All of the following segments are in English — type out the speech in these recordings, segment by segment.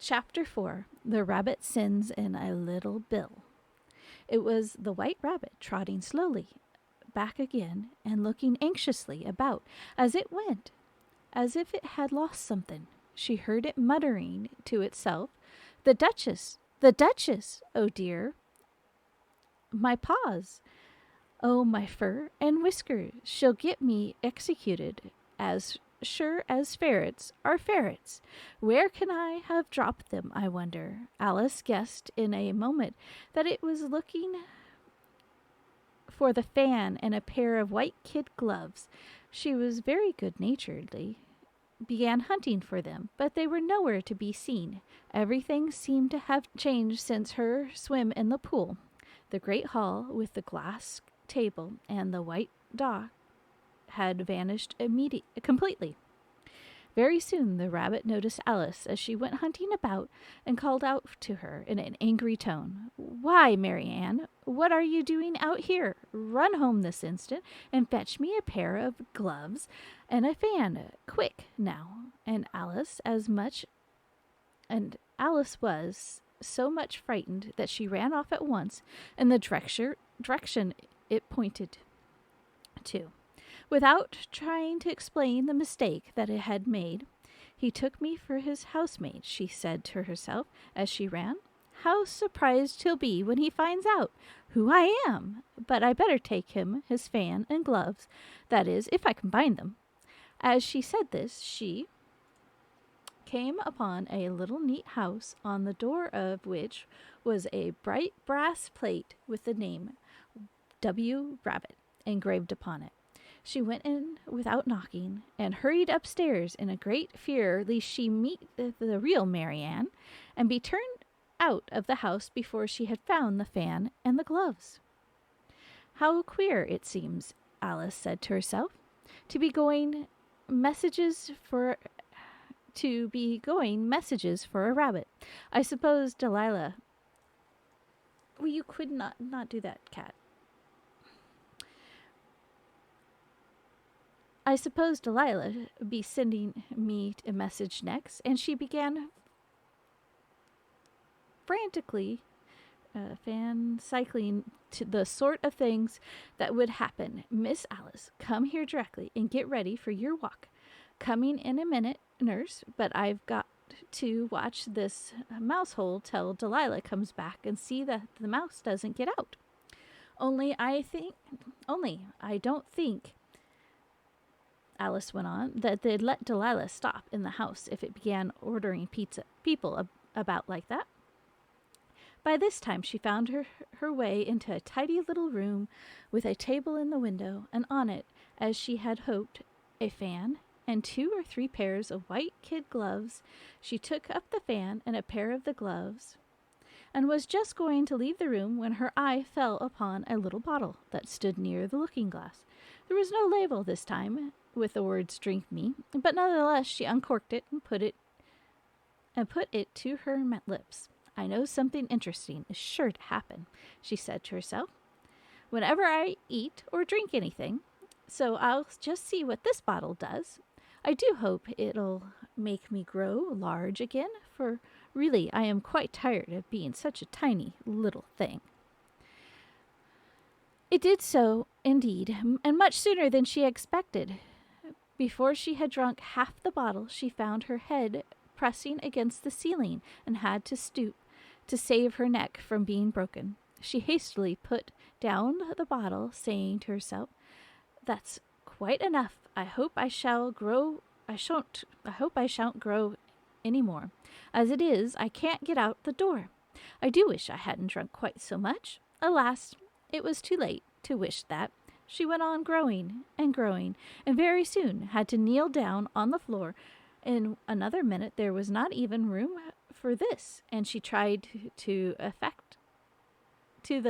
Chapter 4. The Rabbit Sends in a Little Bill. It was the White Rabbit trotting slowly back again and looking anxiously about as it went, as if it had lost something. She heard it muttering to itself, "The Duchess! The Duchess! Oh dear! My paws! Oh, my fur and whiskers! She'll get me executed as sure as ferrets are ferrets. Where can I have dropped them, I wonder?" Alice guessed in a moment that it was looking for the fan and a pair of white kid gloves. She was very good-naturedly began hunting for them, but they were nowhere to be seen. Everything seemed to have changed since her swim in the pool. The great hall with the glass table and the white dock had vanished completely. Very soon the rabbit noticed Alice as she went hunting about and called out to her in an angry tone, "Why, Mary Ann, what are you doing out here? Run home this instant and fetch me a pair of gloves and a fan. Quick, now." And Alice was so much frightened that she ran off at once in the direction it pointed to. Without trying to explain the mistake that it had made, "He took me for his housemaid," she said to herself as she ran. "How surprised he'll be when he finds out who I am! But I better take him his fan and gloves, that is, if I can find them." As she said this, she came upon a little neat house, on the door of which was a bright brass plate with the name W. Rabbit engraved upon it. She went in without knocking and hurried upstairs in a great fear lest she meet the real Mary Ann and be turned out of the house before she had found the fan and the gloves. "How queer it seems," Alice said to herself, to be going messages for a rabbit. I suppose Delilah... Well, you could not do that, cat. I suppose Delilah be sending me a message next. And she began frantically cycling to the sort of things that would happen. "Miss Alice, come here directly and get ready for your walk. Coming in a minute, nurse, but I've got to watch this mouse hole till Delilah comes back and see that the mouse doesn't get out. Only I don't think," Alice went on, "that they'd let Delilah stop in the house if it began ordering people about like that." By this time she found her way into a tidy little room with a table in the window, and on it, as she had hoped, a fan and 2 or 3 pairs of white kid gloves. She took up the fan and a pair of the gloves, and was just going to leave the room when her eye fell upon a little bottle that stood near the looking-glass. There was no label this time with the words "Drink Me," but nonetheless she uncorked it and put it to her lips. "I know something interesting is sure to happen," she said to herself, "whenever I eat or drink anything, so I'll just see what this bottle does. I do hope it'll make me grow large again, for really I am quite tired of being such a tiny little thing." It did so, indeed, and much sooner than she expected. Before she had drunk half the bottle, she found her head pressing against the ceiling and had to stoop to save her neck from being broken. She hastily put down the bottle, saying to herself, "That's quite enough. I hope I shan't grow any more. As it is, I can't get out the door. I do wish I hadn't drunk quite so much." Alas, it was too late to wish that. She went on growing and growing, and very soon had to kneel down on the floor. In another minute there was not even room for this, and she tried to the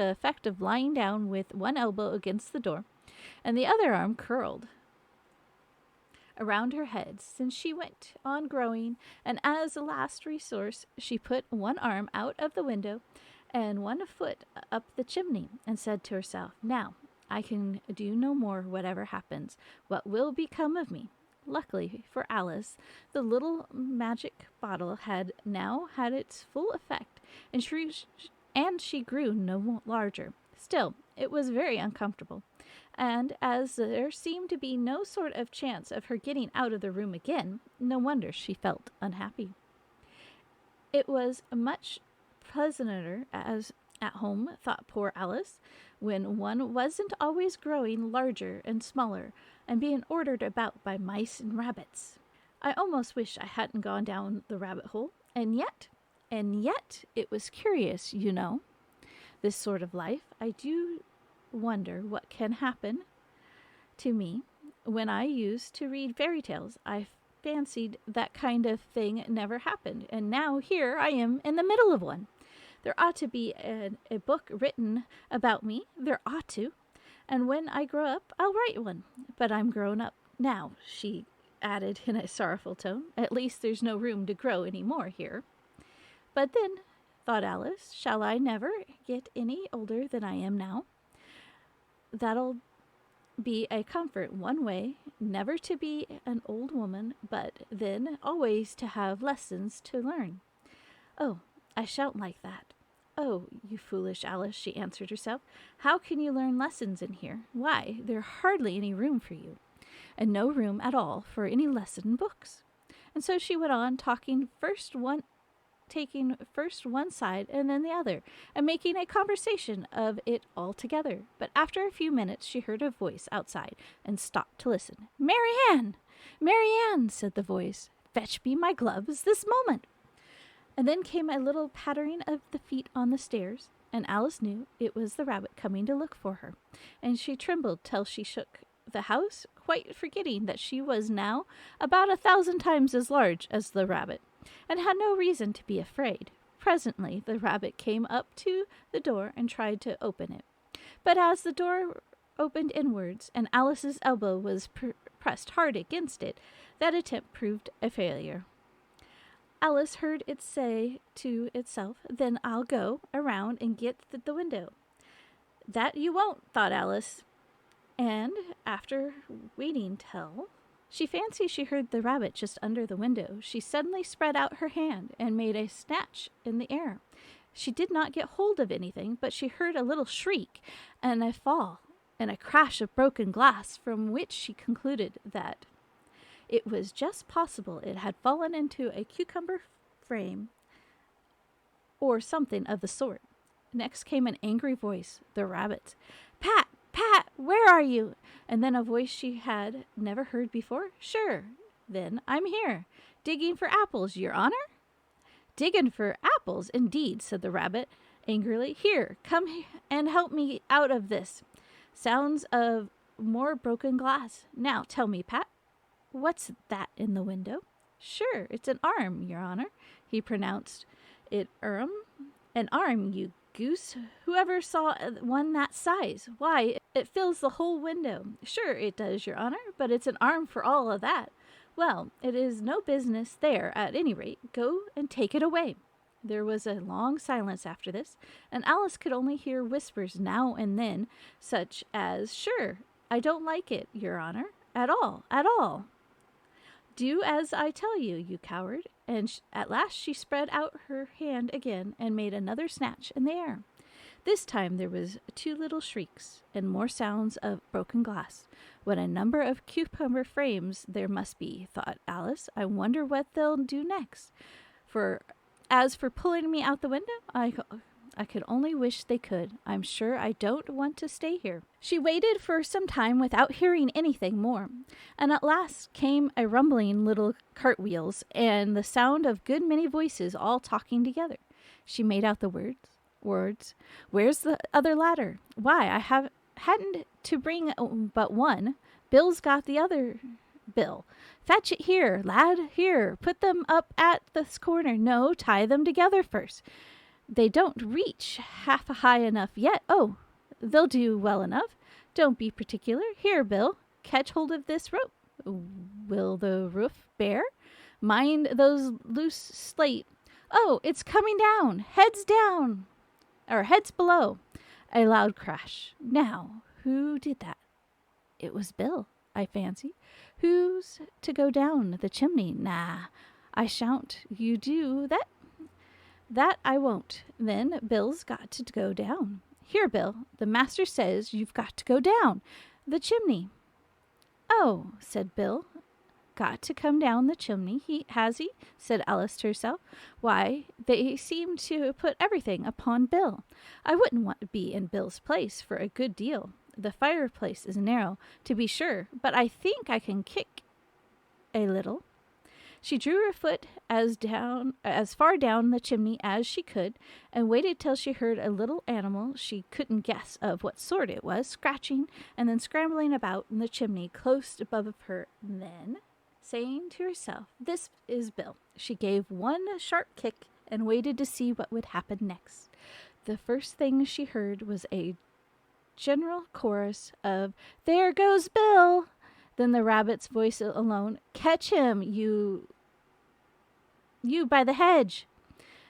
effect of lying down with one elbow against the door and the other arm curled around her head. Since she went on growing, and as a last resource, she put one arm out of the window and one foot up the chimney, and said to herself, "Now I can do no more, whatever happens. What will become of me? Luckily for Alice, the little magic bottle had now had its full effect, and she grew no larger. Still, it was very uncomfortable, and as there seemed to be no sort of chance of her getting out of the room again, no wonder she felt unhappy. It was much pleasanter as at home, thought poor Alice, when one wasn't always growing larger and smaller and being ordered about by mice and rabbits. I almost wish I hadn't gone down the rabbit hole, and yet, it was curious, you know, this sort of life. I do wonder what can happen to me. When I used to read fairy tales, I fancied that kind of thing never happened, and now here I am in the middle of one. There ought to be a book written about me. There ought to. And when I grow up, I'll write one. But I'm grown up now, she added in a sorrowful tone. At least there's no room to grow any more here. But then, thought Alice, shall I never get any older than I am now? That'll be a comfort one way, never to be an old woman, but then always to have lessons to learn. Oh, I shan't like that. Oh, you foolish Alice, she answered herself. How can you learn lessons in here? Why, there's hardly any room for you, and no room at all for any lesson books. And so she went on, taking first one side and then the other, and making a conversation of it all together. But after a few minutes she heard a voice outside and stopped to listen. "Mary Ann," said the voice, "fetch me my gloves this moment." And then came a little pattering of the feet on the stairs, and Alice knew it was the rabbit coming to look for her, and she trembled till she shook the house, quite forgetting that she was now about 1,000 times as large as the rabbit, and had no reason to be afraid. Presently the rabbit came up to the door and tried to open it, but as the door opened inwards, and Alice's elbow was pressed hard against it, that attempt proved a failure. Alice heard it say to itself, "Then I'll go around and get the window." That you won't, thought Alice. And after waiting till she fancied she heard the rabbit just under the window, she suddenly spread out her hand and made a snatch in the air. She did not get hold of anything, but she heard a little shriek and a fall and a crash of broken glass, from which she concluded that it was just possible it had fallen into a cucumber frame or something of the sort. Next came an angry voice, the rabbit's. "Pat, Pat, where are you?" And then a voice she had never heard before. "Sure, then I'm here, digging for apples, your honor." "Digging for apples, indeed," said the rabbit angrily. "Here, come and help me out of this." Sounds of more broken glass. "Now tell me, Pat, what's that in the window?" "Sure, it's an arm, your honor," he pronounced it. An arm, you goose. Whoever saw one that size? Why, it fills the whole window." "Sure it does, your honor, but it's an arm for all of that." "Well, it is no business there, at any rate. Go and take it away." There was a long silence after this, and Alice could only hear whispers now and then, such as, "Sure, I don't like it, your honor, at all. Do as I tell you, you coward." And at last she spread out her hand again and made another snatch in the air. This time there was 2 little shrieks and more sounds of broken glass. What a number of cucumber frames there must be, thought Alice. I wonder what they'll do next. As for pulling me out the window, I could only wish they could. I'm sure I don't want to stay here. She waited for some time without hearing anything more, and at last came a rumbling little cartwheels and the sound of good many voices all talking together. She made out the words. "Where's the other ladder? Why, I hadn't to bring but one. Bill's got the other. Bill, fetch it here, lad, here. Put them up at this corner. No, tie them together first. They don't reach half high enough yet. Oh, they'll do well enough. Don't be particular. Here, Bill, catch hold of this rope. Will the roof bear? Mind those loose slate. Oh, it's coming down. Heads below." A loud crash. Now, who did that? It was Bill, I fancy, Who's to go down the chimney? Nah, I shan't. You do that? That I won't. Then Bill's got to go down. Here, Bill, the master says you've got to go down the chimney. Oh, said Bill. Got to come down the chimney, has he? Said Alice to herself. Why, they seem to put everything upon Bill. I wouldn't want to be in Bill's place for a good deal. The fireplace is narrow, to be sure, but I think I can kick a little. She drew her foot as far down the chimney as she could, and waited till she heard a little animal she couldn't guess of what sort it was, scratching and then scrambling about in the chimney close above her. And then, saying to herself, "This is Bill," she gave one sharp kick and waited to see what would happen next. The first thing she heard was a general chorus of, "There goes Bill!" Then the rabbit's voice alone, "Catch him, you by the hedge."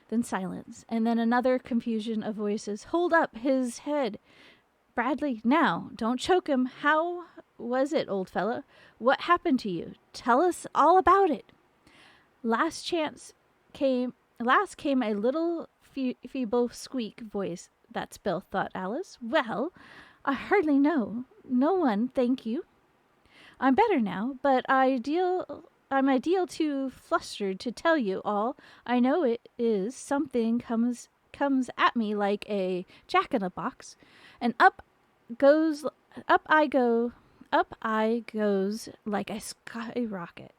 Then silence, and then another confusion of voices. "Hold up his head, Bradley, now, don't choke him. How was it, old fellow? What happened to you? Tell us all about it." Last came a little feeble squeak voice. "That's Bill," thought Alice. "Well, I hardly know. No one, thank you. I'm better now, but I'm a deal too flustered to tell you all. I know it is something comes at me like a jack-in-a-box, and up I goes like a skyrocket."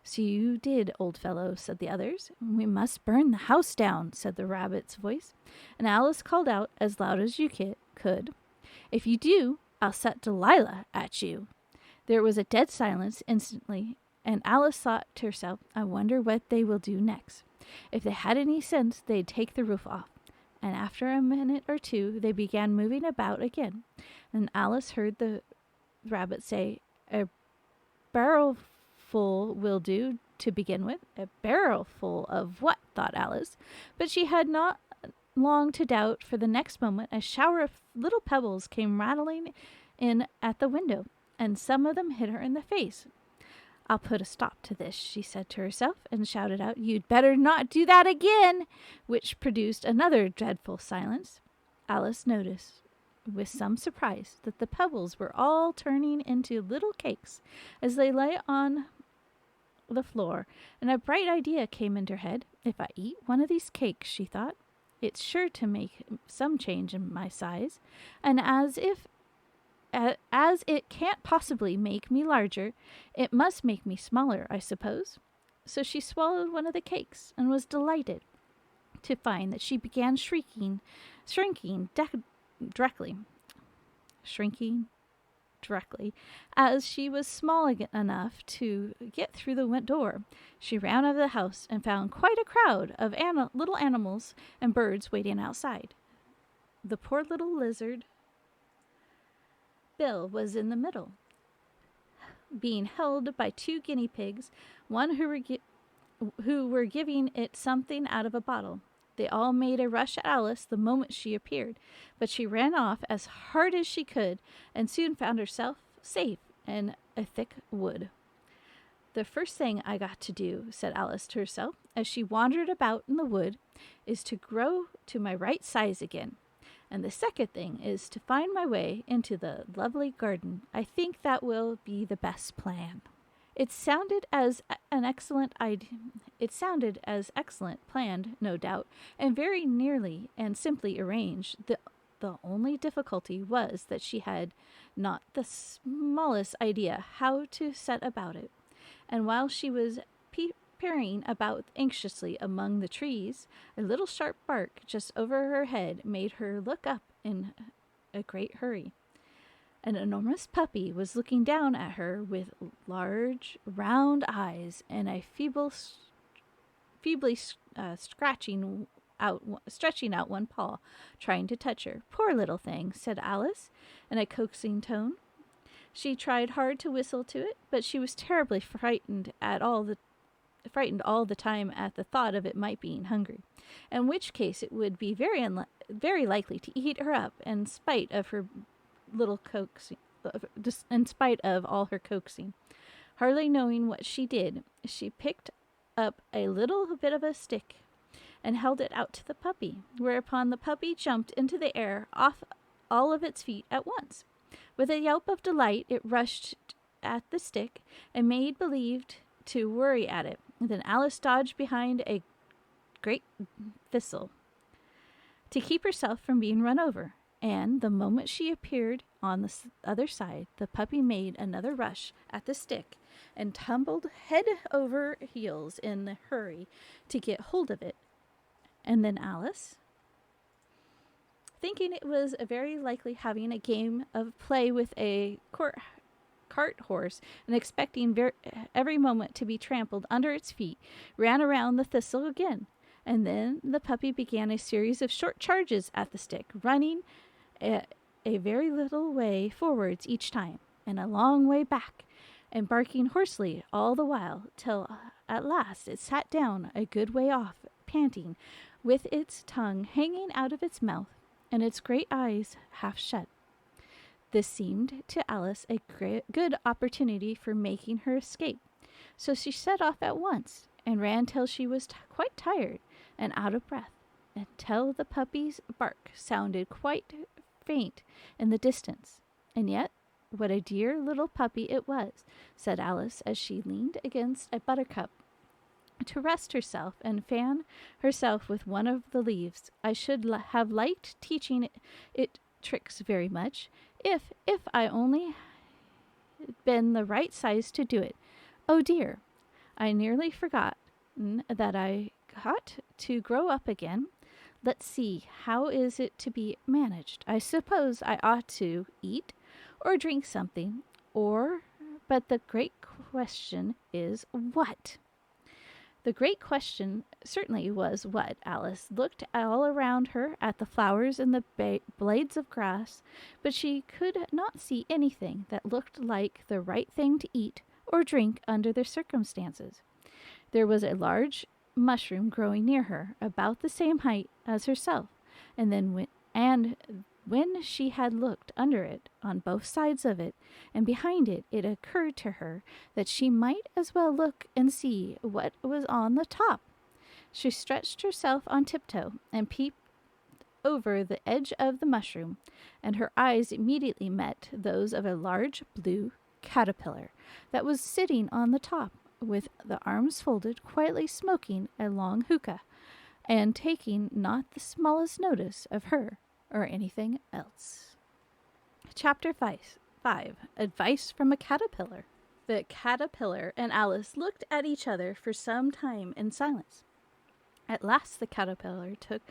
"So you did, old fellow," said the others. "We must burn the house down," said the rabbit's voice, and Alice called out as loud as you could, "If you do, I'll set Delilah at you." There was a dead silence instantly, and Alice thought to herself, "I wonder what they will do next. If they had any sense, they'd take the roof off." And after a minute or two, they began moving about again, and Alice heard the rabbit say, "A barrelful will do to begin with." "A barrelful of what?" thought Alice, but she had not long to doubt, for the next moment a shower of little pebbles came rattling in at the window, and some of them hit her in the face. "I'll put a stop to this," she said to herself, and shouted out, "You'd better not do that again," which produced another dreadful silence. Alice noticed, with some surprise, that the pebbles were all turning into little cakes as they lay on the floor, and a bright idea came into her head. "If I eat one of these cakes," she thought, "it's sure to make some change in my size, and as it can't possibly make me larger, it must make me smaller, I suppose." So she swallowed one of the cakes and was delighted to find that she began shrinking directly as she was small enough to get through the door. She ran out of the house and found quite a crowd of little animals and birds waiting outside. The poor little lizard Bill was in the middle, being held by two guinea pigs, one who were giving it something out of a bottle. They all made a rush at Alice the moment she appeared, but she ran off as hard as she could and soon found herself safe in a thick wood. "The first thing I got to do," said Alice to herself as she wandered about in the wood, "is to grow to my right size again. And the second thing is to find my way into the lovely garden. I think that will be the best plan." It sounded as excellent planned, no doubt, and very nearly and simply arranged. The only difficulty was that she had not the smallest idea how to set about it. And while she was peering about anxiously among the trees, a little sharp bark just over her head made her look up in a great hurry. An enormous puppy was looking down at her with large, round eyes and a feebly stretching out one paw, trying to touch her. "Poor little thing," said Alice in a coaxing tone. She tried hard to whistle to it, but she was terribly frightened all the time at the thought of it might being hungry, in which case it would be very likely to eat her up in spite of her little coaxing, in spite of all her coaxing. Hardly knowing what she did, she picked up a little bit of a stick and held it out to the puppy, whereupon the puppy jumped into the air off all of its feet at once. With a yelp of delight, it rushed at the stick and made believe to worry at it. Then Alice dodged behind a great thistle to keep herself from being run over, and the moment she appeared on the other side, the puppy made another rush at the stick and tumbled head over heels in the hurry to get hold of it. And then Alice, thinking it was very likely having a game of play with a cart horse and expecting every moment to be trampled under its feet, ran around the thistle again. And then the puppy began a series of short charges at the stick, running a very little way forwards each time, and a long way back, and barking hoarsely all the while, till at last it sat down a good way off, panting, with its tongue hanging out of its mouth, and its great eyes half shut. This seemed to Alice a good opportunity for making her escape, so she set off at once, and ran till she was quite tired and out of breath, until the puppy's bark sounded quite faint in the distance. And yet, what a dear little puppy it was, said Alice, as she leaned against a buttercup to rest herself and fan herself with one of the leaves. I should have liked teaching it tricks very much, if I only been the right size to do it. Oh dear, I nearly forgot that I got to grow up again. Let's see, how is it to be managed? I suppose I ought to eat or drink something, but the great question is what? The great question certainly was what. Alice looked all around her at the flowers and the blades of grass, but she could not see anything that looked like the right thing to eat or drink under the circumstances. There was a large mushroom growing near her, about the same height as herself, and when she had looked under it, on both sides of it, and behind it, it occurred to her that she might as well look and see what was on the top. She stretched herself on tiptoe and peeped over the edge of the mushroom, and her eyes immediately met those of a large blue caterpillar that was sitting on the top, with the arms folded, quietly smoking a long hookah, and taking not the smallest notice of her or anything else. Chapter 5. Advice from a Caterpillar. The caterpillar and Alice looked at each other for some time in silence. At last the caterpillar took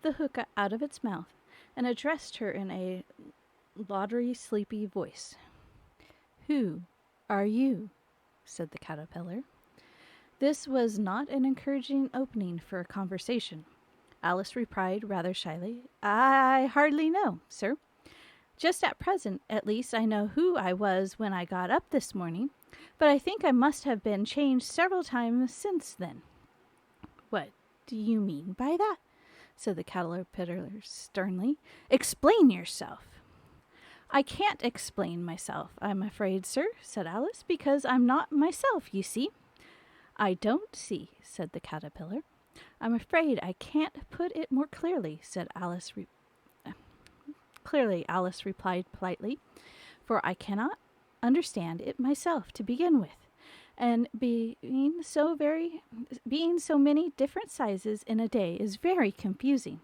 the hookah out of its mouth and addressed her in a lowdery, sleepy voice. "Who are you?" said the caterpillar. This was not an encouraging opening for a conversation. Alice replied rather shyly, "I hardly know, sir. Just at present, at least, I know who I was when I got up this morning, but I think I must have been changed several times since then." "What do you mean by that?" said the caterpillar sternly. "Explain yourself." "I can't explain myself, I'm afraid, sir," said Alice, "because I'm not myself, you see." "I don't see," said the caterpillar. "I'm afraid I can't put it more clearly," said Alice. Alice replied politely, "for I cannot understand it myself to begin with, and being so many different sizes in a day is very confusing."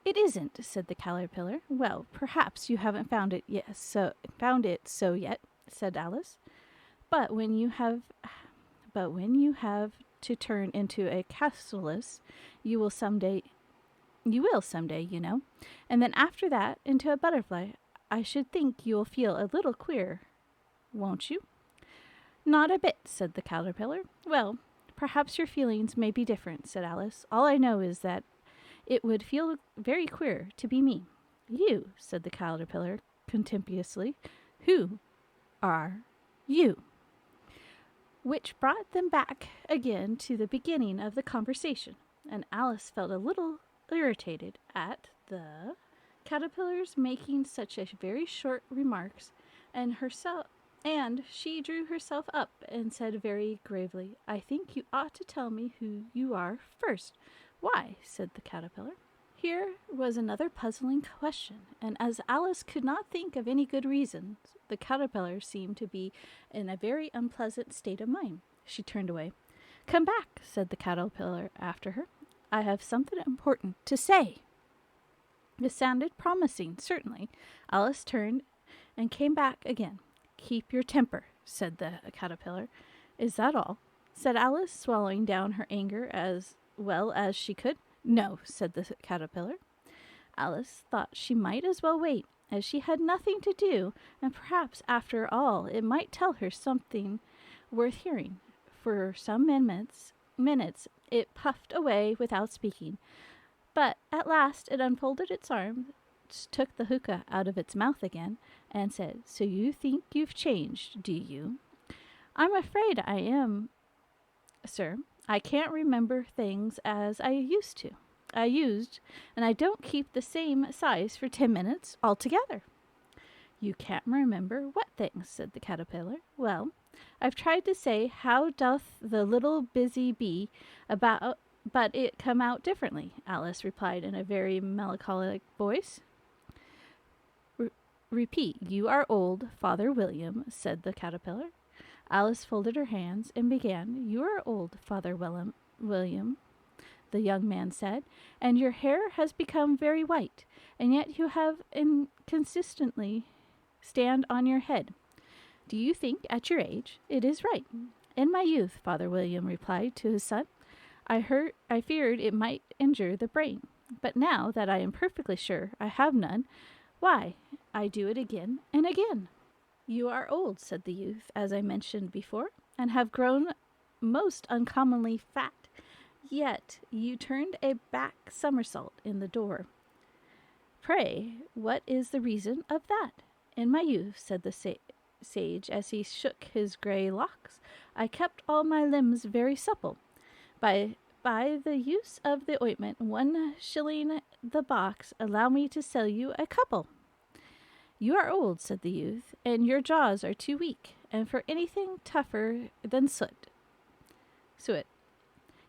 "It isn't," said the caterpillar. "Well, perhaps you haven't found it so yet," said Alice. But when you have to turn into a chrysalis, you will someday, you know. And then after that, into a butterfly. I should think you'll feel a little queer, won't you?" "Not a bit," said the caterpillar. "Well, perhaps your feelings may be different," said Alice. "All I know is that it would feel very queer to be me." "You," said the caterpillar contemptuously. "Who are you?" Which brought them back again to the beginning of the conversation, and Alice felt a little irritated at the caterpillar's making such a very short remarks, and And she drew herself up and said very gravely, I think you ought to tell me who you are first. Why? Said the caterpillar. Here was another puzzling question, and as Alice could not think of any good reasons, the caterpillar seemed to be in a very unpleasant state of mind. She turned away. Come back, said the caterpillar after her. I have something important to say. It sounded promising, certainly. Alice turned and came back again. Keep your temper, said the caterpillar. Is that all? Said Alice, swallowing down her anger as well as she could. No, said the caterpillar. Alice thought she might as well wait, as she had nothing to do, and perhaps, after all, it might tell her something worth hearing. For some minutes it puffed away without speaking, but at last it unfolded its arms, took the hookah out of its mouth again, and said, So you think you've changed, do you? I'm afraid I am, sir. I can't remember things as I used, and I don't keep the same size for 10 minutes altogether. You can't remember what things, said the caterpillar. Well, I've tried to say, how doth the little busy bee about, but it come out differently, Alice replied in a very melancholic voice. Repeat, you are old, Father William, said the caterpillar. Alice folded her hands and began, You are old, Father William, the young man said, and your hair has become very white, and yet you have inconsistently stand on your head. Do you think, at your age, it is right? In my youth, Father William replied to his son, I feared it might injure the brain, but now that I am perfectly sure I have none, why, I do it again and again. You are old, said the youth, as I mentioned before, and have grown most uncommonly fat. Yet you turned a back somersault in the door. Pray, what is the reason of that? In my youth, said the sage, as he shook his grey locks, I kept all my limbs very supple. By the use of the ointment, 1 shilling the box, allow me to sell you a couple. You are old, said the youth, and your jaws are too weak, and for anything tougher than suet.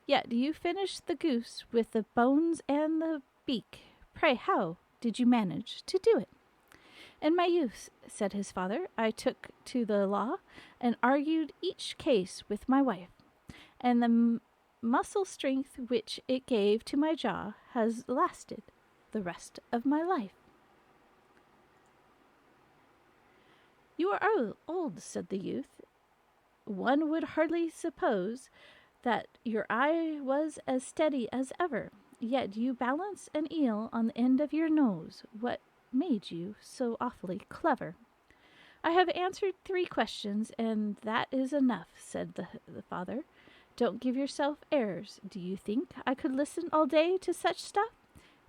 Yet you finished the goose with the bones and the beak. Pray, how did you manage to do it? In my youth, said his father, I took to the law and argued each case with my wife, and the muscle strength which it gave to my jaw has lasted the rest of my life. You are old, said the youth. One would hardly suppose that your eye was as steady as ever, yet you balance an eel on the end of your nose. What made you so awfully clever? I have answered 3 questions, and that is enough, said the father. Don't give yourself airs. Do you think I could listen all day to such stuff?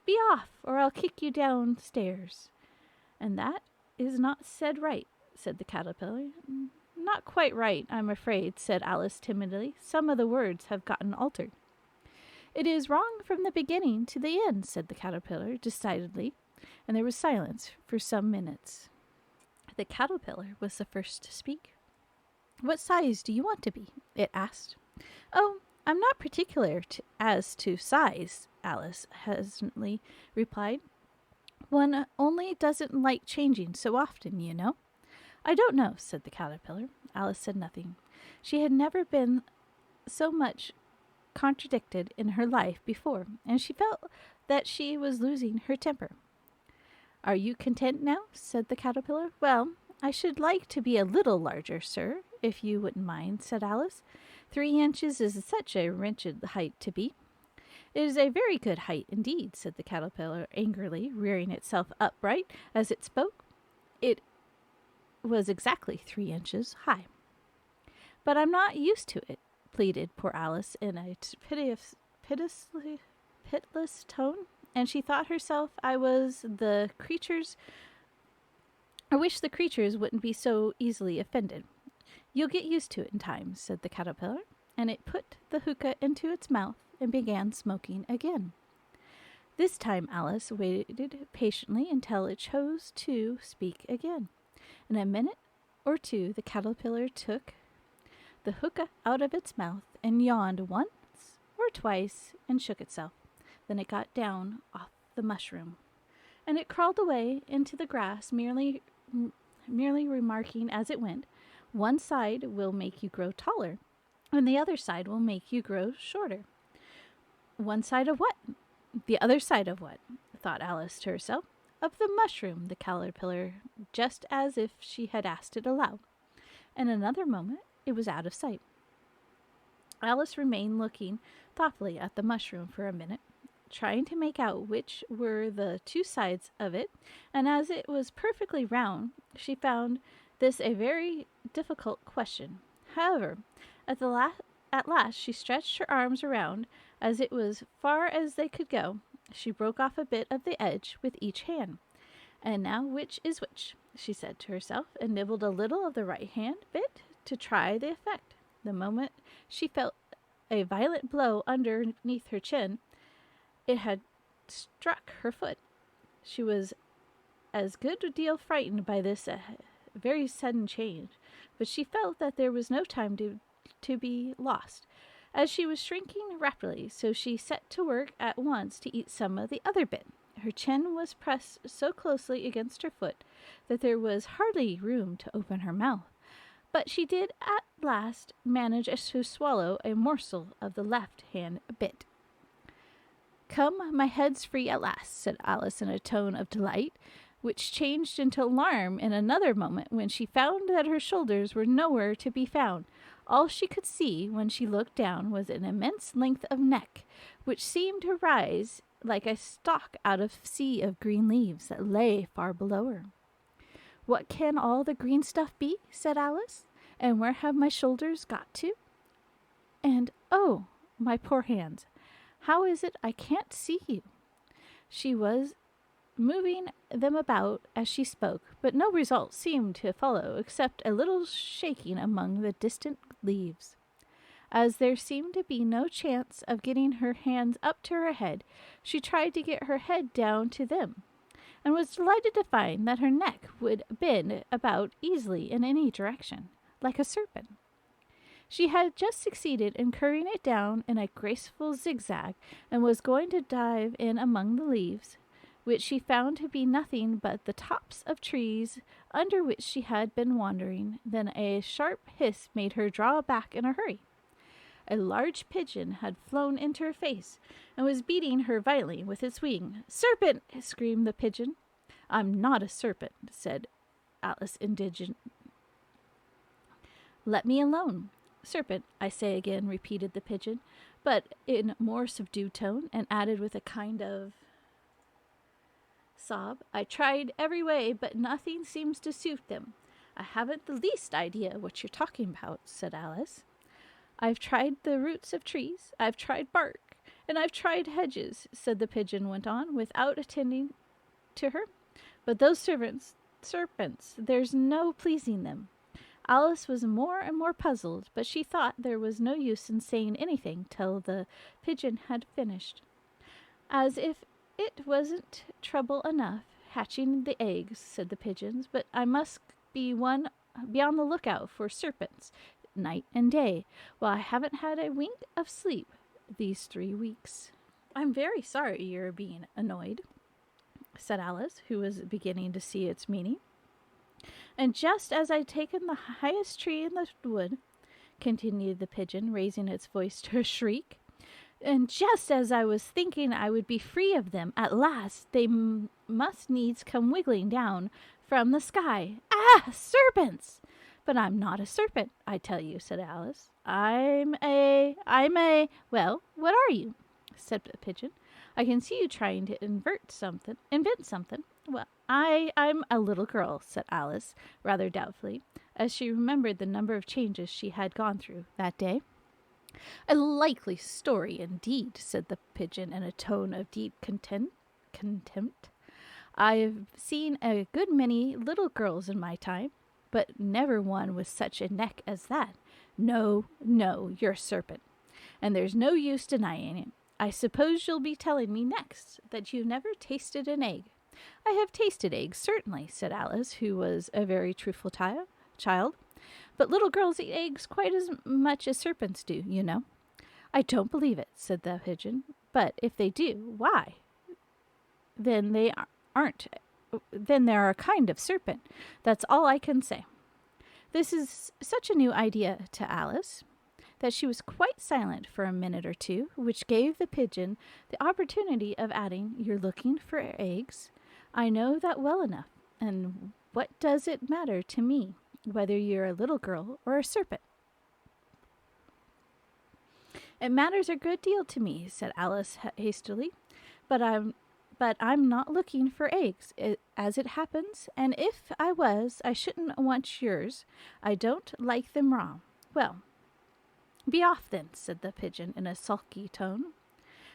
Be off, or I'll kick you downstairs. And that is not said right, said the caterpillar. Not quite right, I'm afraid, said Alice timidly. Some of the words have gotten altered. It is wrong from the beginning to the end, said the caterpillar decidedly, and there was silence for some minutes. The caterpillar was the first to speak. What size do you want to be? It asked. Oh, I'm not particular as to size, Alice hesitantly replied. One only doesn't like changing so often, you know. I don't know, said the caterpillar. Alice said nothing. She had never been so much contradicted in her life before, and she felt that she was losing her temper. Are you content now? Said the caterpillar. Well, I should like to be a little larger, sir, if you wouldn't mind, said Alice. 3 inches is such a wretched height to be. It is a very good height indeed, said the caterpillar angrily, rearing itself upright as it spoke. It was exactly 3 inches high. But I'm not used to it, pleaded poor Alice in a pitiless tone, and she thought herself I wish the creatures wouldn't be so easily offended. You'll get used to it in time, said the caterpillar, and it put the hookah into its mouth and began smoking again. This time Alice waited patiently until it chose to speak again. In a minute or two, the caterpillar took the hook out of its mouth and yawned once or twice and shook itself. Then it got down off the mushroom, and it crawled away into the grass, merely remarking as it went, "One side will make you grow taller, and the other side will make you grow shorter." "One side of what? The other side of what?" thought Alice to herself. "Of the mushroom," the caterpillar, just as if she had asked it aloud. In another moment it was out of sight. Alice remained looking thoughtfully at the mushroom for a minute, trying to make out which were the two sides of it, and as it was perfectly round, she found this a very difficult question. However, at last she stretched her arms around as it was far as they could go. She broke off a bit of the edge with each hand. "And now which is which?" she said to herself, and nibbled a little of the right hand bit to try the effect. The moment she felt a violent blow underneath her chin, it had struck her foot. She was as good a deal frightened by this very sudden change, but she felt that there was no time to be lost, as she was shrinking rapidly, so she set to work at once to eat some of the other bit. Her chin was pressed so closely against her foot that there was hardly room to open her mouth, but she did at last manage to swallow a morsel of the left-hand bit. "Come, my head's free at last," said Alice in a tone of delight, which changed into alarm in another moment when she found that her shoulders were nowhere to be found. All she could see when she looked down was an immense length of neck, which seemed to rise like a stalk out of a sea of green leaves that lay far below her. "What can all the green stuff be?" said Alice. "And where have my shoulders got to? And, oh, my poor hands, how is it I can't see you?" She was moving them about as she spoke, but no result seemed to follow except a little shaking among the distant leaves. As there seemed to be no chance of getting her hands up to her head, she tried to get her head down to them, and was delighted to find that her neck would bend about easily in any direction, like a serpent. She had just succeeded in curving it down in a graceful zigzag, and was going to dive in among the leaves, which she found to be nothing but the tops of trees under which she had been wandering, then a sharp hiss made her draw back in a hurry. A large pigeon had flown into her face, and was beating her violently with its wing. "Serpent!" screamed the pigeon. "I'm not a serpent," said Alice indignant. "Let me alone." "Serpent, I say again," repeated the pigeon, but in a more subdued tone, and added with a kind of sob, "I tried every way, but nothing seems to suit them." "I haven't the least idea what you're talking about," said Alice. "I've tried the roots of trees, I've tried bark, and I've tried hedges," said the pigeon went on, without attending to her. "But those serpents, there's no pleasing them." Alice was more and more puzzled, but she thought there was no use in saying anything till the pigeon had finished. "As if it wasn't trouble enough hatching the eggs," said the pigeons, "but I must be on the lookout for serpents night and day, while I haven't had a wink of sleep these 3 weeks. "I'm very sorry you're being annoyed," said Alice, who was beginning to see its meaning. "And just as I'd taken the highest tree in the wood," continued the pigeon, raising its voice to a shriek, "and just as I was thinking I would be free of them at last, they must needs come wiggling down from the sky. Ah, serpents! But I'm not a serpent, I tell you," said Alice. I'm a, well, what are you?" said the pigeon. "I can see you trying to invent something. "Well, I'm a little girl," said Alice, rather doubtfully, as she remembered the number of changes she had gone through that day. "A likely story, indeed," said the pigeon in a tone of deep contempt. "I've seen a good many little girls in my time, but never one with such a neck as that. No, you're a serpent, and there's no use denying it. I suppose you'll be telling me next that you've never tasted an egg." "I have tasted eggs, certainly," said Alice, who was a very truthful child. But little girls eat eggs quite as much as serpents do, you know." "I don't believe it," said the pigeon. "But if they do, why, then they aren't. Then they're a kind of serpent. That's all I can say." This is such a new idea to Alice that she was quite silent for a minute or two, which gave the pigeon the opportunity of adding, "You're looking for eggs. I know that well enough. And what does it matter to me whether you're a little girl or a serpent?" "It matters a good deal to me," said Alice hastily, but I'm not looking for eggs, as it happens, and if I was, I shouldn't want yours. I don't like them raw." "Well, be off then," said the pigeon in a sulky tone.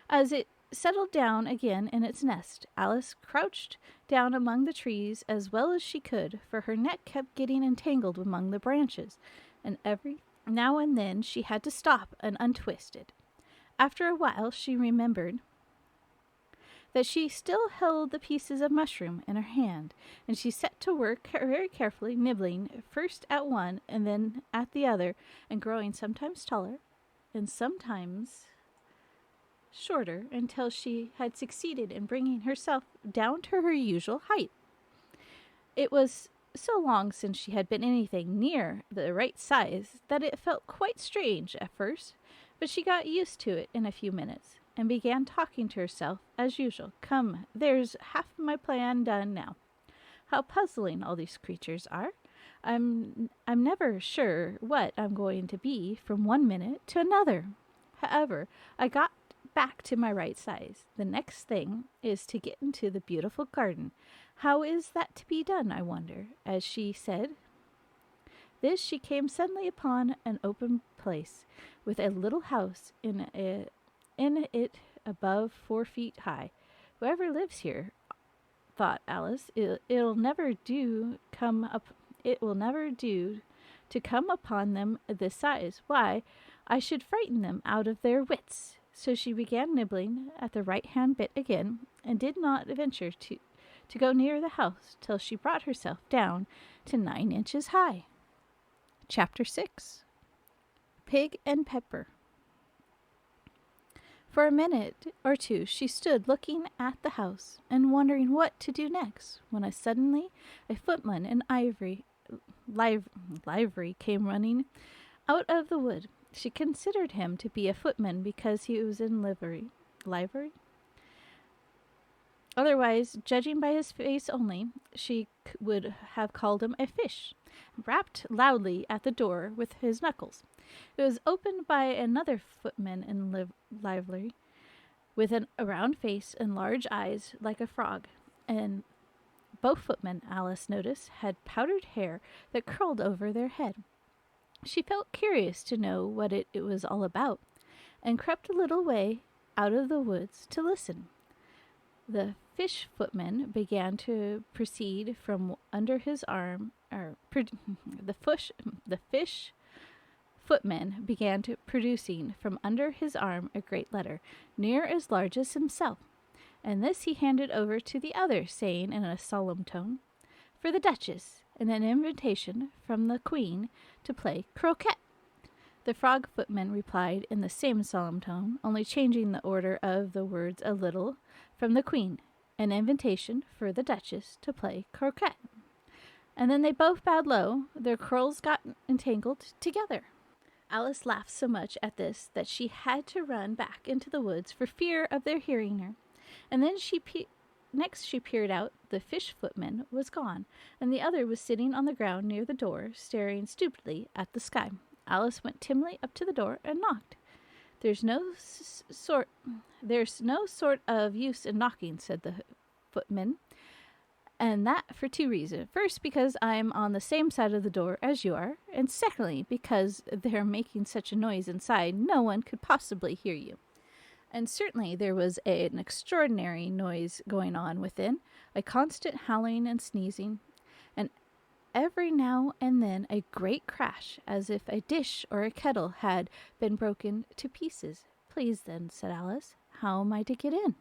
As it settled down again in its nest, Alice crouched down among the trees as well as she could, for her neck kept getting entangled among the branches, and every now and then she had to stop and untwist it. After a while she remembered that she still held the pieces of mushroom in her hand, and she set to work very carefully, nibbling first at one and then at the other, and growing sometimes taller and sometimes shorter, until she had succeeded in bringing herself down to her usual height. It was so long since she had been anything near the right size that it felt quite strange at first, but she got used to it in a few minutes, and began talking to herself as usual. "Come, there's half my plan done now. How puzzling all these creatures are. I'm never sure what I'm going to be from one minute to another. However, I got back to my right size. The next thing is to get into the beautiful garden. How is that to be done, I wonder?" As she said this, she came suddenly upon an open place, with a little house in it above 4 feet high. "Whoever lives here," thought Alice, it'll never do to come upon them this size. Why, I should frighten them out of their wits." So she began nibbling at the right-hand bit again, and did not venture to go near the house till she brought herself down to 9 inches high. Chapter 6. Pig and Pepper. For a minute or two she stood looking at the house and wondering what to do next, when suddenly a footman in livery came running out of the wood. She considered him to be a footman because he was in livery. Otherwise, judging by his face only, she would have called him a fish. Rapped loudly at the door with his knuckles. It was opened by another footman in livery, with a round face and large eyes like a frog, and both footmen, Alice noticed, had powdered hair that curled over their head. She felt curious to know what it was all about, and crept a little way out of the woods to listen. The fish footman began to proceed from under his arm, the fish footman began to producing from under his arm a great letter, near as large as himself, and this he handed over to the other, saying in a solemn tone, "For the Duchess, and an invitation from the Queen to play croquet." The frog footman replied in the same solemn tone, only changing the order of the words a little, "From the Queen, an invitation for the Duchess to play croquet." And then they both bowed low. Their curls got entangled together. Alice laughed so much at this that she had to run back into the woods for fear of their hearing her. And then next she peered out. The fish footman was gone, and the other was sitting on the ground near the door, staring stupidly at the sky. Alice went timidly up to the door and knocked. There's no sort of use in knocking," said the footman, "and that for 2 reasons. First, because I'm on the same side of the door as you are, and secondly, because they're making such a noise inside, no one could possibly hear you." And certainly there was an extraordinary noise going on within, a constant howling and sneezing, and every now and then a great crash, as if a dish or a kettle had been broken to pieces. "Please then," said Alice, "how am I to get in?"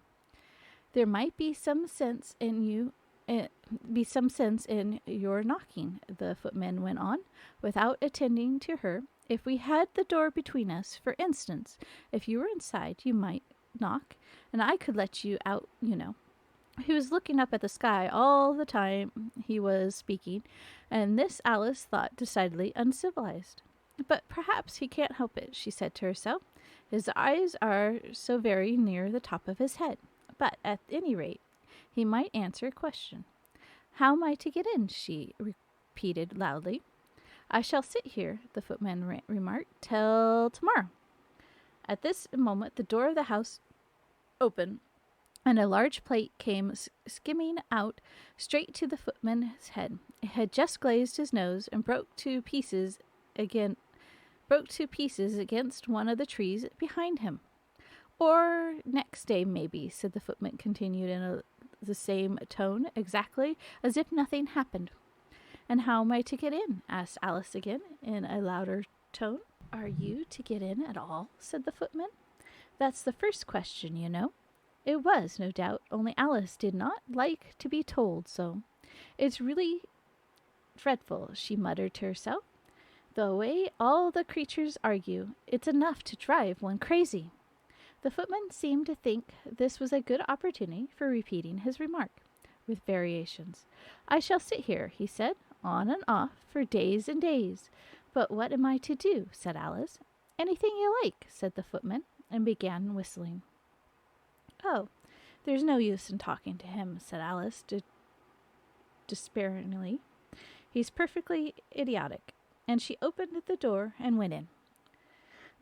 "There might be some sense in be some sense in your knocking, the footman went on, without attending to her. If we had the door between us, for instance, if you were inside, you might knock, and I could let you out, you know. He was looking up at the sky all the time he was speaking, and this Alice thought decidedly uncivilized. But perhaps he can't help it, she said to herself. His eyes are so very near the top of his head. But at any rate, he might answer a question. How am I to get in? She repeated loudly. I shall sit here, the footman remarked, till tomorrow. At this moment, the door of the house opened, and a large plate came skimming out straight to the footman's head. It had just glazed his nose and broke to pieces against one of the trees behind him. Or next day, maybe, said the footman, continued in the same tone, exactly as if nothing happened. And how am I to get in? Asked Alice again, in a louder tone. Are you to get in at all? Said the footman. That's the first question, you know. It was, no doubt, only Alice did not like to be told so. It's really dreadful, she muttered to herself. The way all the creatures argue, it's enough to drive one crazy. The footman seemed to think this was a good opportunity for repeating his remark, with variations. I shall sit here, he said, on and off, for days and days. But what am I to do? Said Alice. Anything you like, said the footman, and began whistling. Oh, there's no use in talking to him, said Alice despairingly. He's perfectly idiotic. And she opened the door and went in.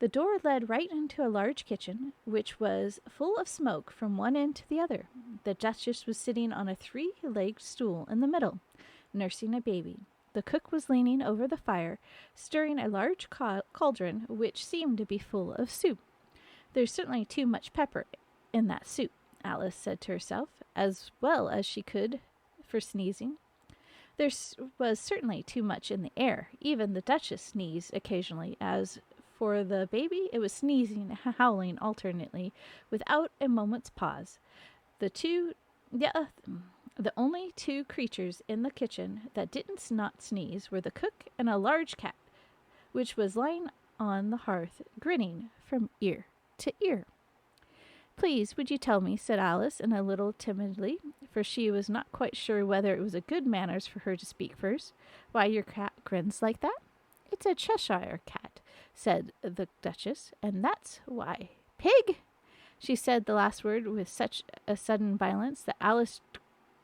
The door led right into a large kitchen, which was full of smoke from one end to the other. The Duchess was sitting on a 3-legged stool in the middle, nursing a baby. The cook was leaning over the fire, stirring a large cauldron which seemed to be full of soup. There's certainly too much pepper in that soup, Alice said to herself, as well as she could for sneezing. There was certainly too much in the air. Even the Duchess sneezed occasionally. As for the baby, it was sneezing and howling alternately, without a moment's pause. The only two creatures in the kitchen that didn't not sneeze were the cook and a large cat, which was lying on the hearth, grinning from ear to ear. Please, would you tell me, said Alice, a little timidly, for she was not quite sure whether it was a good manners for her to speak first, why your cat grins like that? It's a Cheshire cat, said the Duchess, and that's why. Pig! She said the last word with such a sudden violence that Alice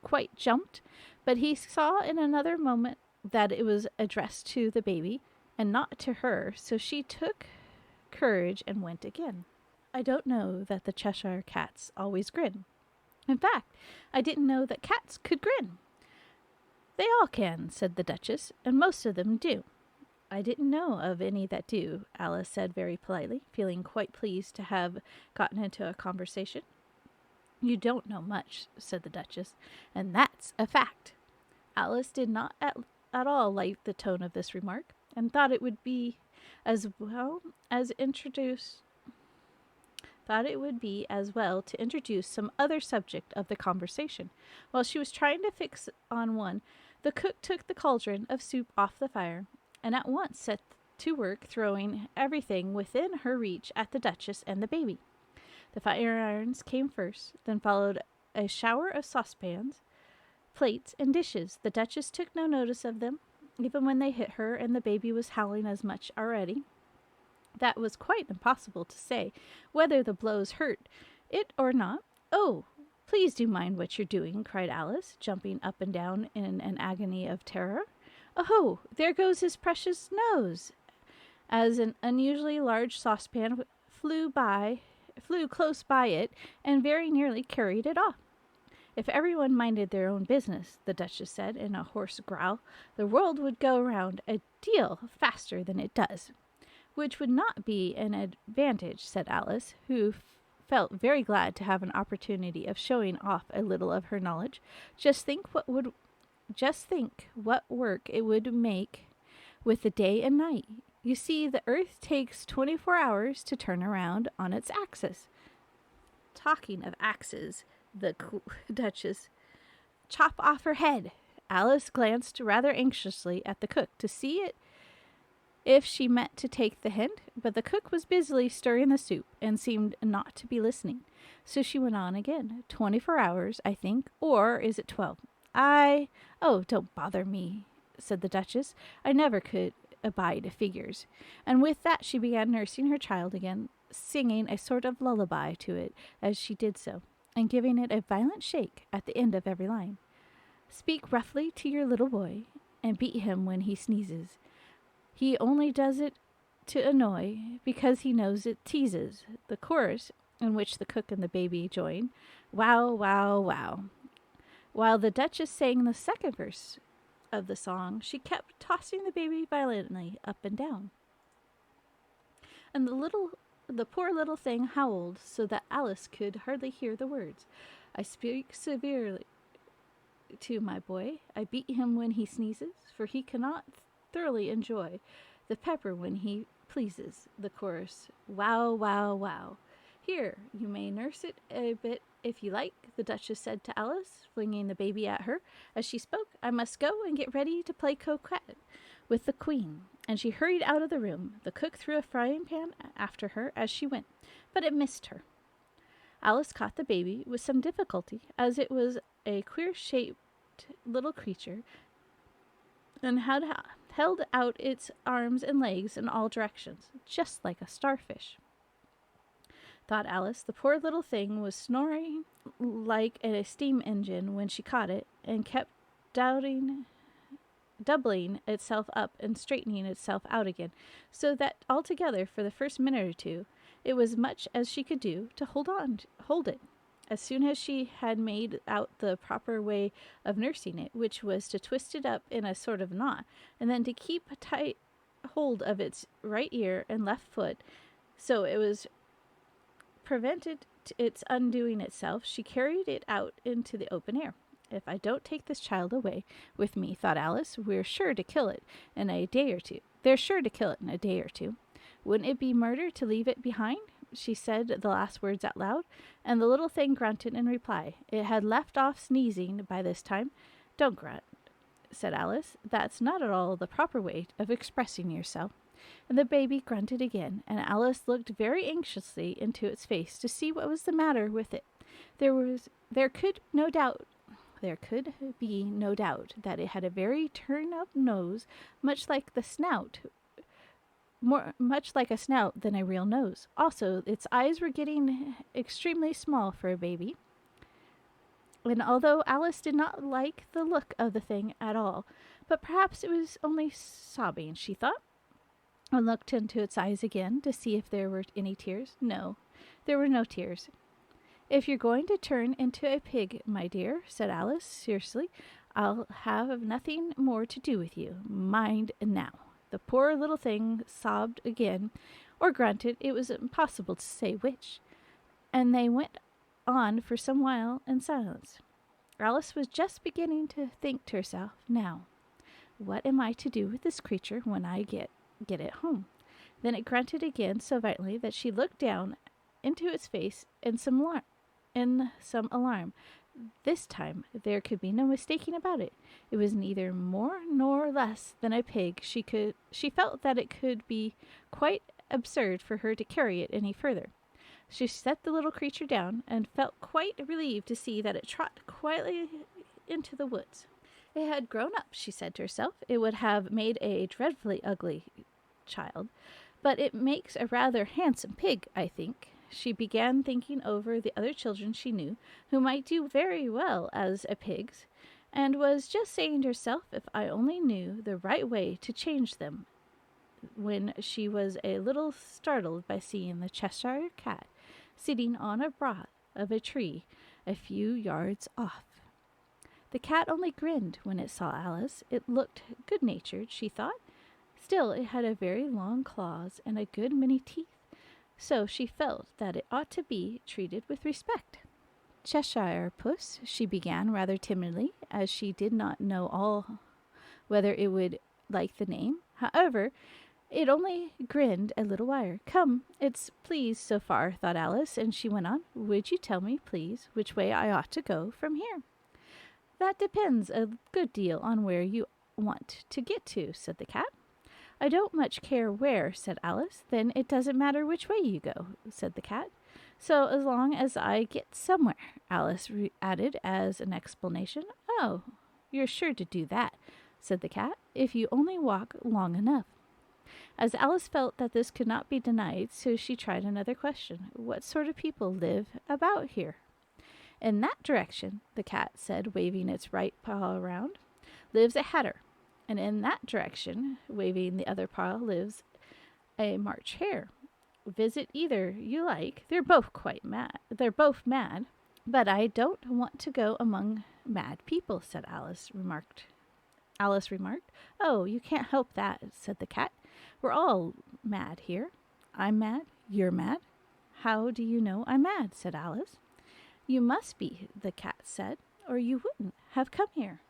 quite jumped, but he saw in another moment that it was addressed to the baby, and not to her, so she took courage and went again. I don't know that the Cheshire cats always grin. In fact, I didn't know that cats could grin. They all can, said the Duchess, and most of them do. I didn't know of any that do, Alice said very politely, feeling quite pleased to have gotten into a conversation. You don't know much, said the Duchess, and that's a fact. Alice did not at all like the tone of this remark, and thought it would be as well to introduce some other subject of the conversation. While she was trying to fix on one, the cook took the cauldron of soup off the fire, and at once set to work throwing everything within her reach at the Duchess and the baby. The fire irons came first, then followed a shower of saucepans, plates, and dishes. The Duchess took no notice of them, even when they hit her, and the baby was howling as much already. That was quite impossible to say whether the blows hurt it or not. Oh, please do mind what you're doing, cried Alice, jumping up and down in an agony of terror. Oh, there goes his precious nose! As an unusually large saucepan flew close by it and very nearly carried it off. If everyone minded their own business, the Duchess said in a hoarse growl, the world would go round a deal faster than it does. Which would not be an advantage, said Alice, who felt very glad to have an opportunity of showing off a little of her knowledge. Just think what work it would make with the day and night. You see, the earth takes 24 hours to turn around on its axis. Talking of axes, the Duchess chop off her head. Alice glanced rather anxiously at the cook to see if she meant to take the hint, but the cook was busily stirring the soup and seemed not to be listening. So she went on again. 24 hours, I think, or is it 12? Oh, don't bother me, said the Duchess. I never could abide figures. And with that she began nursing her child again, singing a sort of lullaby to it as she did so, and giving it a violent shake at the end of every line. Speak roughly to your little boy, and beat him when he sneezes. He only does it to annoy, because he knows it teases. The chorus, in which the cook and the baby join, wow, wow, wow. While the Duchess sang the second verse of the song, she kept tossing the baby violently up and down. And the poor little thing howled so that Alice could hardly hear the words. I speak severely to my boy. I beat him when he sneezes, for he cannot thoroughly enjoy the pepper when he pleases. The chorus, wow, wow, wow. Here, you may nurse it a bit if you like, the Duchess said to Alice, flinging the baby at her. As she spoke, I must go and get ready to play coquette with the Queen. And she hurried out of the room. The cook threw a frying pan after her as she went, but it missed her. Alice caught the baby with some difficulty, as it was a queer-shaped little creature, and had held out its arms and legs in all directions, just like a starfish. Thought Alice, the poor little thing was snoring like a steam engine when she caught it, and kept doubling itself up and straightening itself out again, so that altogether for the first minute or two it was much as she could do to hold it. As soon as she had made out the proper way of nursing it, which was to twist it up in a sort of knot, and then to keep tight hold of its right ear and left foot, so it was prevented its undoing itself, she carried it out into the open air. If I don't take this child away with me, thought Alice, we're sure to kill it in a day or two. They're sure to kill it in a day or two. Wouldn't it be murder to leave it behind? She said the last words out loud, and the little thing grunted in reply. It had left off sneezing by this time. Don't grunt, said Alice. That's not at all the proper way of expressing yourself. And the baby grunted again, and Alice looked very anxiously into its face to see what was the matter with it. There could be no doubt that it had a very turn-up nose, much like a snout than a real nose. Also, its eyes were getting extremely small for a baby. And although Alice did not like the look of the thing at all, but perhaps it was only sobbing, she thought, and looked into its eyes again to see if there were any tears. No, there were no tears. If you're going to turn into a pig, my dear, said Alice seriously, I'll have nothing more to do with you. Mind now. The poor little thing sobbed again, or grunted, it was impossible to say which, and they went on for some while in silence. Alice was just beginning to think to herself, now, what am I to do with this creature when I get it home? Then it grunted again so violently that she looked down into its face in some alarm. This time there could be no mistaking about it. It was neither more nor less than a pig. She felt that it could be quite absurd for her to carry it any further. She set the little creature down and felt quite relieved to see that it trotted quietly into the woods. It had grown up, she said to herself. It would have made a dreadfully ugly child, but it makes a rather handsome pig, I think. She began thinking over the other children she knew, who might do very well as a pigs, and was just saying to herself, if I only knew the right way to change them, when she was a little startled by seeing the Cheshire cat sitting on a bough of a tree a few yards off. The cat only grinned when it saw Alice. It looked good-natured, she thought. Still, it had a very long claws and a good many teeth, so she felt that it ought to be treated with respect. Cheshire Puss, she began rather timidly, as she did not know whether it would like the name. However, it only grinned a little wider. Come, it's please so far, thought Alice, and she went on. Would you tell me, please, which way I ought to go from here? That depends a good deal on where you want to get to, said the cat. I don't much care where, said Alice. Then it doesn't matter which way you go, said the cat. So as long as I get somewhere, Alice added as an explanation. Oh, you're sure to do that, said the cat, if you only walk long enough. As Alice felt that this could not be denied, so she tried another question. What sort of people live about here? In that direction, the cat said, waving its right paw around, lives a hatter. And in that direction, waving the other paw, lives a March hare. Visit either you like. They're both mad. But I don't want to go among mad people, said Alice remarked. Oh, you can't help that, said the cat. We're all mad here. I'm mad. You're mad. How do you know I'm mad, said Alice. You must be, the cat said, or you wouldn't have come here.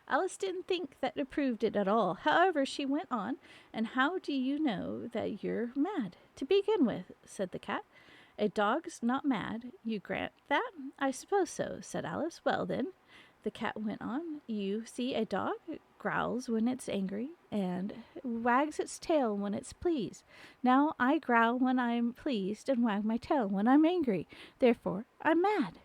Alice didn't think that approved it at all. However, she went on. And how do you know that you're mad? To begin with, said the cat. A dog's not mad. You grant that? I suppose so, said Alice. Well, then, the cat went on. You see, a dog growls when it's angry and wags its tail when it's pleased. Now, I growl when I'm pleased and wag my tail when I'm angry. Therefore, I'm mad.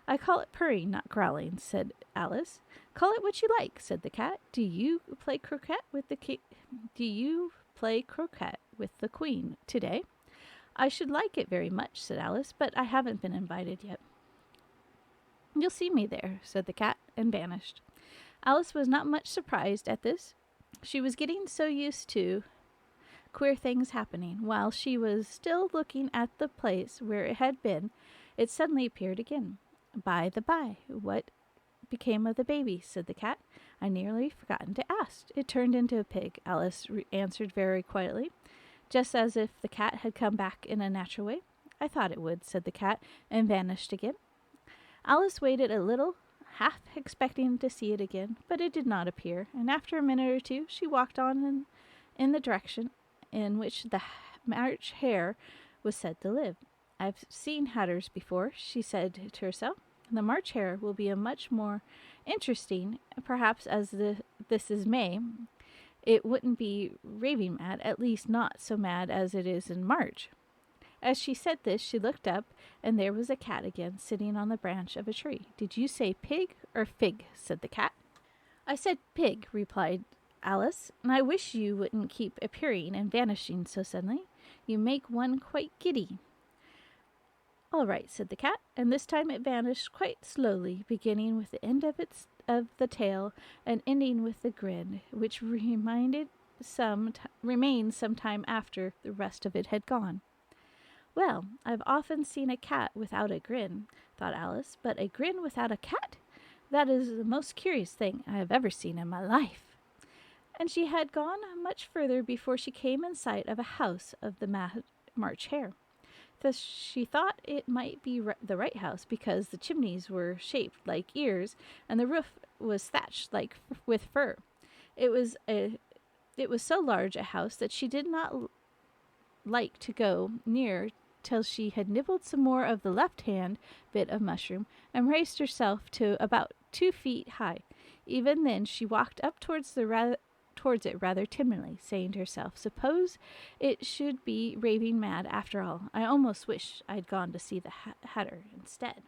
I call it purring, not growling, said Alice. Call it what you like, said the cat. Do you play croquet with the queen today? I should like it very much, said Alice, but I haven't been invited yet. You'll see me there, said the cat, and vanished. Alice was not much surprised at this. She was getting so used to queer things happening. While she was still looking at the place where it had been, it suddenly appeared again. By the by, what became of the baby, said the cat. I nearly forgotten to ask. It turned into a pig, Alice answered very quietly, just as if the cat had come back in a natural way. I thought it would, said the cat, and vanished again. Alice waited a little, half expecting to see it again, but it did not appear, and after a minute or two she walked on in the direction in which the March hare was said to live. I've seen hatters before, she said to herself. The March hare will be a much more interesting, perhaps as this is May. It wouldn't be raving mad, at least not so mad as it is in March. As she said this, she looked up, and there was a cat again, sitting on the branch of a tree. Did you say pig or fig? Said the cat. I said pig, replied Alice, and I wish you wouldn't keep appearing and vanishing so suddenly. You make one quite giddy. All right, said the cat, and this time it vanished quite slowly, beginning with the end of the tail and ending with the grin, which remained some time after the rest of it had gone. Well, I've often seen a cat without a grin, thought Alice, but a grin without a cat? That is the most curious thing I have ever seen in my life. And she had gone much further before she came in sight of a house of the March hare. Thus she thought it might be the right house because the chimneys were shaped like ears and the roof was thatched with fur. It was so large a house that she did not like to go near till she had nibbled some more of the left-hand bit of mushroom and raised herself to about 2 feet high. Even then she walked up towards it rather timidly, saying to herself, suppose it should be raving mad after all. I almost wish I'd gone to see the hatter instead.